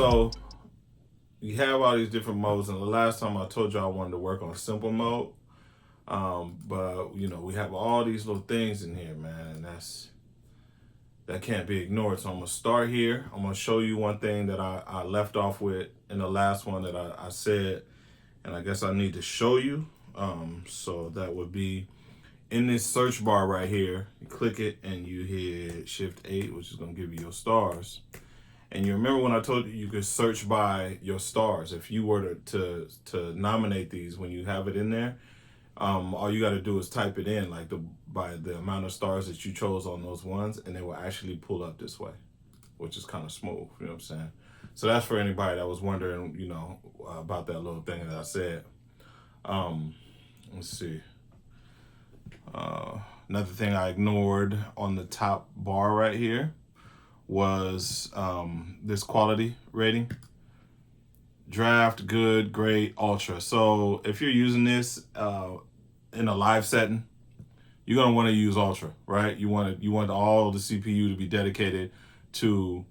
So you have all these different modes, and the last time I told you I wanted to work on simple mode. But we have all these little things in here, man, and that can't be ignored. So I'm gonna start here. I'm gonna show you one thing that I left off with in the last one that I said, and I guess I need to show you. So that would be in this search bar right here. You click it and you hit Shift 8, which is gonna give you your stars. And you remember when I told you could search by your stars. If you were to nominate these when you have it in there, all you got to do is type it in like by the amount of stars that you chose on those ones, and they will actually pull up this way, which is kind of smooth. You know what I'm saying? So that's for anybody that was wondering, about that little thing that I said. Let's see. Another thing I ignored on the top bar right here was this quality rating. Draft, good, great, ultra. So if you're using this in a live setting, you're gonna want to use ultra, right? You want all the CPU to be dedicated to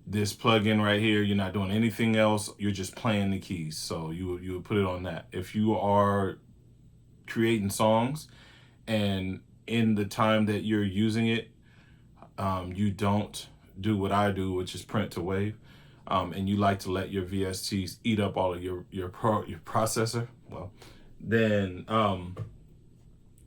this plugin right here. You're not doing anything else. You're just playing the keys. So you would put it on that. If you are creating songs and in the time that you're using it, you don't do what I do, which is print to wave, and you like to let your VSTs eat up all of your processor, well, then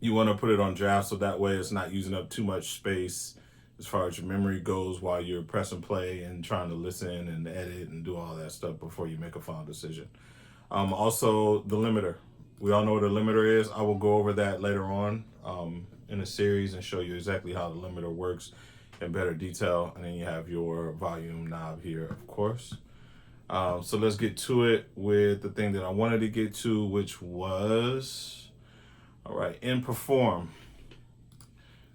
you want to put it on draft, so that way it's not using up too much space as far as your memory goes while you're pressing play and trying to listen and edit and do all that stuff before you make a final decision. Also, the limiter. We all know what a limiter is. I will go over that later on in a series and show you exactly how the limiter works in better detail. And then you have your volume knob here, of course. So let's get to it with the thing that I wanted to get to, which was, all right, in perform.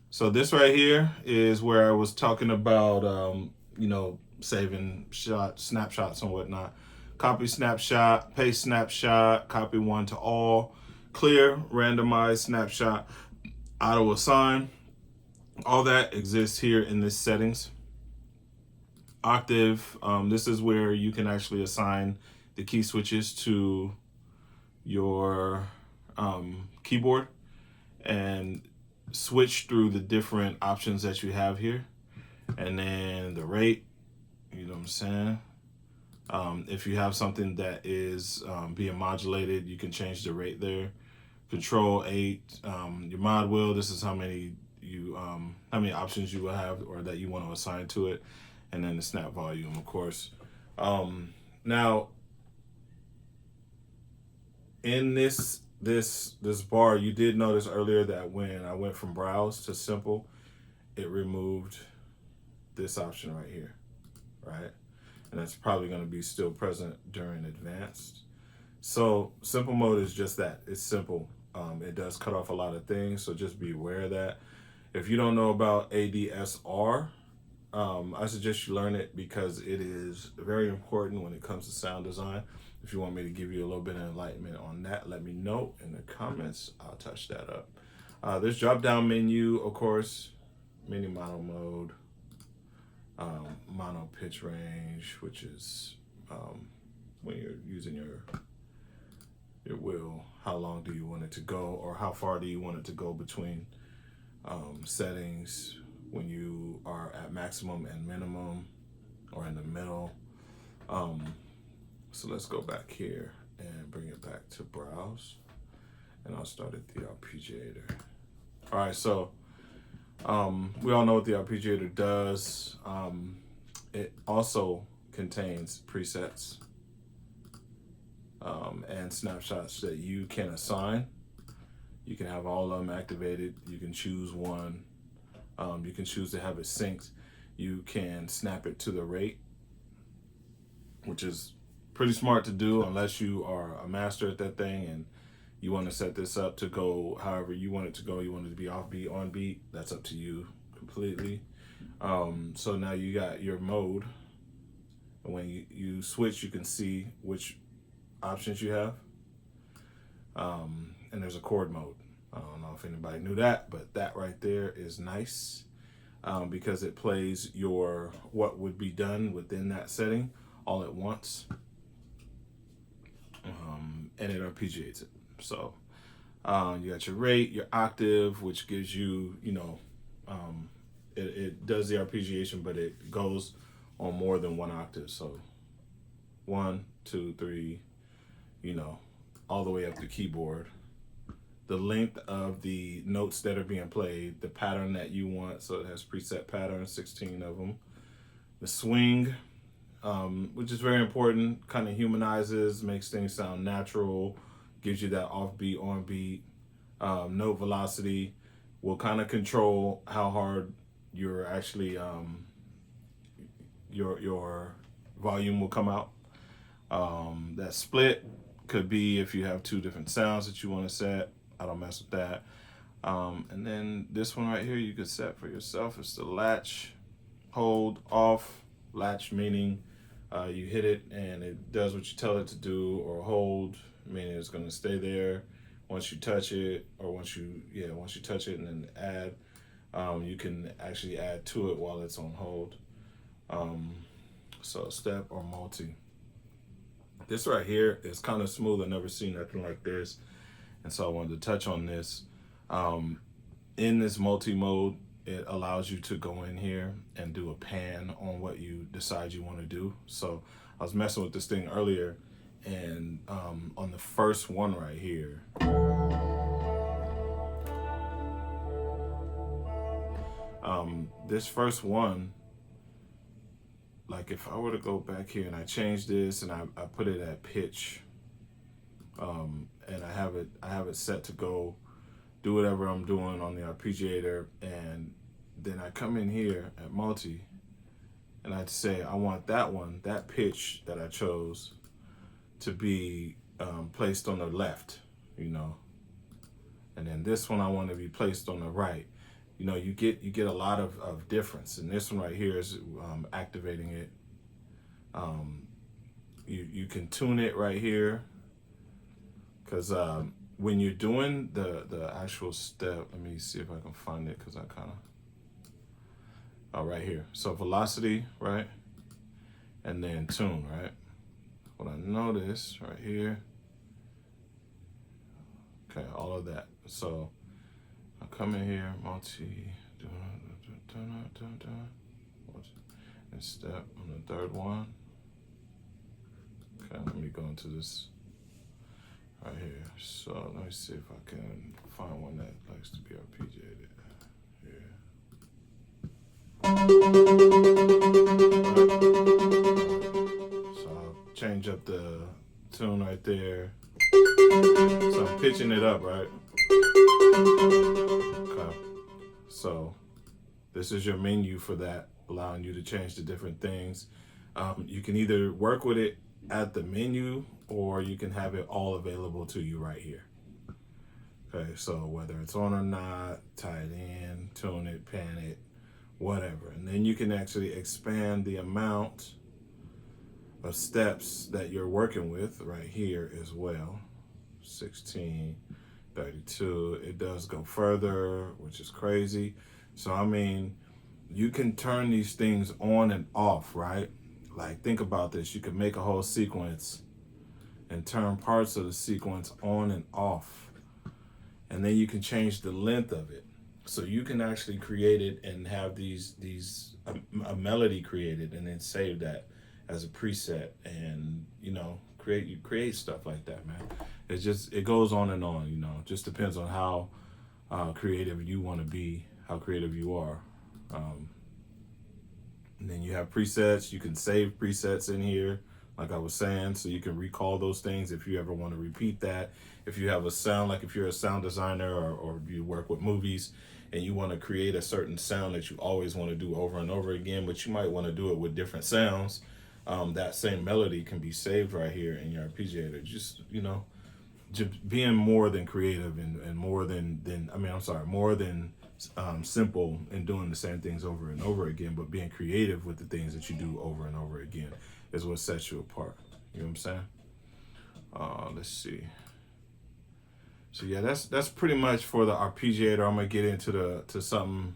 So this right here is where I was talking about, saving snapshots and whatnot. Copy snapshot, paste snapshot, copy one to all, clear, randomize snapshot, auto assign. All that exists here in this settings. Octave, this is where you can actually assign the key switches to your keyboard and switch through the different options that you have here. And then the rate, you know what I'm saying? If you have something that is being modulated, you can change the rate there. Control 8, your mod wheel, this is how many options you will have or that you want to assign to it, and then the snap volume, of course. Now, in this bar, you did notice earlier that when I went from browse to simple, it removed this option right here, right? And that's probably going to be still present during advanced. So simple mode is just that. It's simple. It does cut off a lot of things, so just be aware of that. If you don't know about ADSR, I suggest you learn it because it is very important when it comes to sound design. If you want me to give you a little bit of enlightenment on that, let me know in the comments. I'll touch that up. There's drop-down menu, of course, mini mono mode, mono pitch range, which is when you're using your wheel, how long do you want it to go, or how far do you want it to go between settings when you are at maximum and minimum or in the middle. So let's go back here and bring it back to browse, and I'll start at the arpeggiator. All right, so we all know what the arpeggiator does. It also contains presets and snapshots that you can assign. You can have all of them activated. You can choose one. You can choose to have it synced. You can snap it to the rate, which is pretty smart to do unless you are a master at that thing and you want to set this up to go however you want it to go. You want it to be off beat, on beat. That's up to you completely. So now you got your mode. And when you switch, you can see which options you have. And there's a chord mode. I don't know if anybody knew that, but that right there is nice. because it plays your what would be done within that setting all at once, and it arpeggiates it. So you got your rate, your octave, which gives you, it does the arpeggiation, but it goes on more than one octave. So 1, 2, 3, all the way up the keyboard. The length of the notes that are being played, the pattern that you want. So it has preset patterns, 16 of them. The swing, which is very important, kind of humanizes, makes things sound natural, gives you that offbeat, on-beat. Note velocity will kind of control how hard you're actually, your volume will come out. That split could be if you have two different sounds that you want to set. I don't mess with that. And then this one right here, you could set for yourself. It's the latch, hold, off. Latch meaning you hit it and it does what you tell it to do, or hold meaning it's going to stay there once you touch it, or once you touch it and then add. You can actually add to it while it's on hold. So step or multi. This right here is kind of smooth. I've never seen nothing like this. And so I wanted to touch on this. In this multi-mode, it allows you to go in here and do a pan on what you decide you want to do. So I was messing with this thing earlier, and on the first one right here, this first one, like if I were to go back here and I change this and I put it at pitch, and I have it set to go do whatever I'm doing on the arpeggiator, and then I come in here at multi and I'd say I want that pitch that I chose to be placed on the left, and then this one I want to be placed on the right. You get a lot of difference, and this one right here is activating it. You can tune it right here, because when you're doing the actual step, let me see if I can find it, because I kind of, right here. So velocity, right? And then tune, right? What I notice right here, okay, all of that. So I come in here, multi, and step on the third one. Okay, let me go into this right here. So let me see if I can find one that likes to be arpeggiated. Here. So I'll change up the tune right there. So I'm pitching it up, right? Okay. So this is your menu for that, allowing you to change the different things. You can either work with it at the menu, or you can have it all available to you right here. Okay, so whether it's on or not, tie it in, tune it, pan it, whatever. And then you can actually expand the amount of steps that you're working with right here as well. 16, 32, it does go further, which is crazy. So I mean, you can turn these things on and off, right? Like, think about this. You can make a whole sequence and turn parts of the sequence on and off. And then you can change the length of it. So you can actually create it and have a melody created, and then save that as a preset, and create stuff like that, man. It goes on and on, just depends on how creative you want to be, how creative you are. And then you have presets. You can save presets in here, like I was saying, so you can recall those things if you ever want to repeat that. If you have a sound, like if you're a sound designer, or you work with movies and you want to create a certain sound that you always want to do over and over again, but you might want to do it with different sounds, that same melody can be saved right here in your arpeggiator. Just being more than creative and more than simple and doing the same things over and over again, but being creative with the things that you do over and over again is what sets you apart. You know what I'm saying? Let's see. So yeah, that's pretty much for the arpeggiator. I'm gonna get into something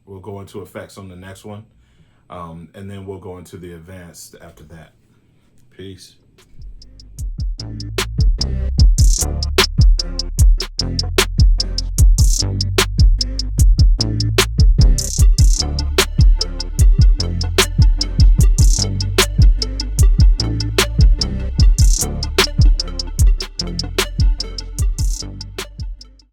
We'll go into effects on the next one, and then we'll go into the advanced after that. Peace.